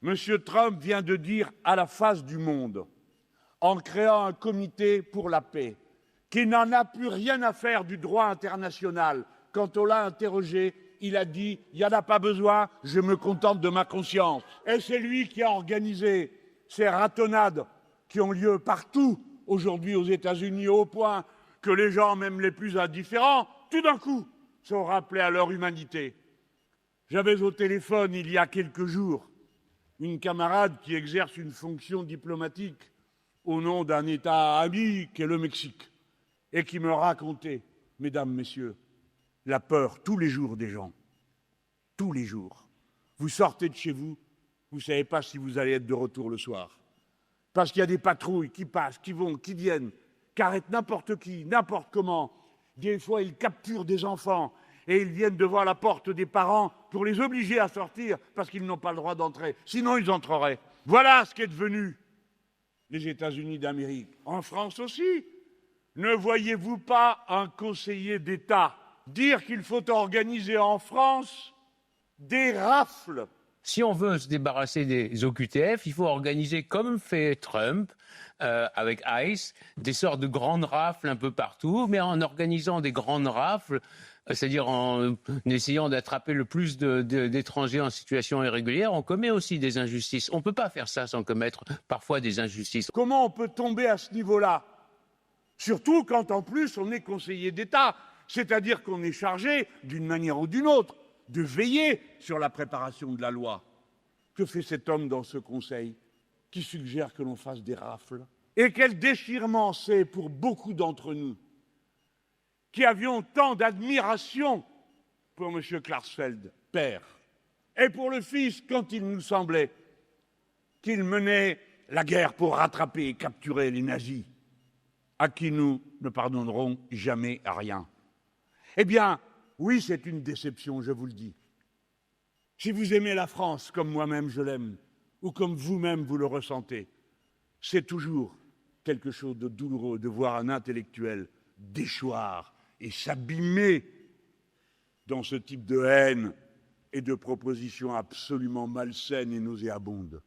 M. Trump vient de dire à la face du monde, en créant un comité pour la paix, qu'il n'en a plus rien à faire du droit international. Quand on l'a interrogé, il a dit « il n'y en a pas besoin, je me contente de ma conscience ». Et c'est lui qui a organisé ces ratonnades qui ont lieu partout aujourd'hui aux États-Unis, au point que les gens, même les plus indifférents, tout d'un coup, sont rappelés à leur humanité. J'avais au téléphone, il y a quelques jours, une camarade qui exerce une fonction diplomatique au nom d'un État ami qu'est le Mexique, et qui me racontait, mesdames, messieurs, la peur tous les jours des gens. Tous les jours. Vous sortez de chez vous, vous ne savez pas si vous allez être de retour le soir. Parce qu'il y a des patrouilles qui passent, qui vont, qui viennent, qui arrêtent n'importe qui, n'importe comment. Des fois, ils capturent des enfants et ils viennent devant la porte des parents pour les obliger à sortir parce qu'ils n'ont pas le droit d'entrer. Sinon, ils entreraient. Voilà ce qu'est devenu les États-Unis d'Amérique. En France aussi. Ne voyez-vous pas un conseiller d'État dire qu'il faut organiser en France des rafles? Si on veut se débarrasser des OQTF, il faut organiser, comme fait Trump, avec ICE, des sortes de grandes rafles un peu partout, mais en organisant des grandes rafles, c'est-à-dire en essayant d'attraper le plus d'étrangers en situation irrégulière, on commet aussi des injustices. On ne peut pas faire ça sans commettre parfois des injustices. Comment on peut tomber à ce niveau-là? Surtout quand, en plus, on est conseiller d'État, c'est-à-dire qu'on est chargé, d'une manière ou d'une autre, de veiller sur la préparation de la loi. Que fait cet homme dans ce conseil qui suggère que l'on fasse des rafles? Et quel déchirement c'est pour beaucoup d'entre nous qui avions tant d'admiration pour M. Klarsfeld, père, et pour le fils quand il nous semblait qu'il menait la guerre pour rattraper et capturer les nazis, à qui nous ne pardonnerons jamais rien. Eh bien, oui, c'est une déception, je vous le dis. Si vous aimez la France comme moi-même je l'aime, ou comme vous-même vous le ressentez, c'est toujours quelque chose de douloureux de voir un intellectuel déchoir et s'abîmer dans ce type de haine et de propositions absolument malsaines et nauséabondes.